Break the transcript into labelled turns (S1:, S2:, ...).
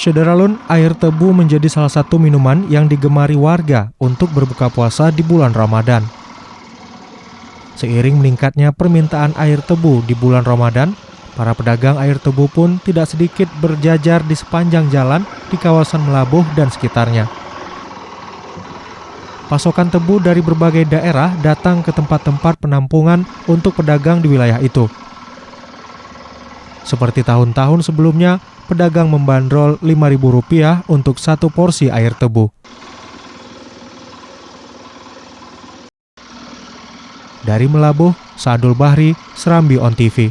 S1: Syederalun, air tebu menjadi salah satu minuman yang digemari warga untuk berbuka puasa di bulan Ramadan. Seiring meningkatnya permintaan air tebu di bulan Ramadan, para pedagang air tebu pun tidak sedikit berjajar di sepanjang jalan di kawasan Melabuh dan sekitarnya. Pasokan tebu dari berbagai daerah datang ke tempat-tempat penampungan untuk pedagang di wilayah itu. Seperti tahun-tahun sebelumnya, pedagang membandrol Rp5.000 untuk satu porsi air tebu. Dari Melabuh, Saadul Bahri, Serambi On TV.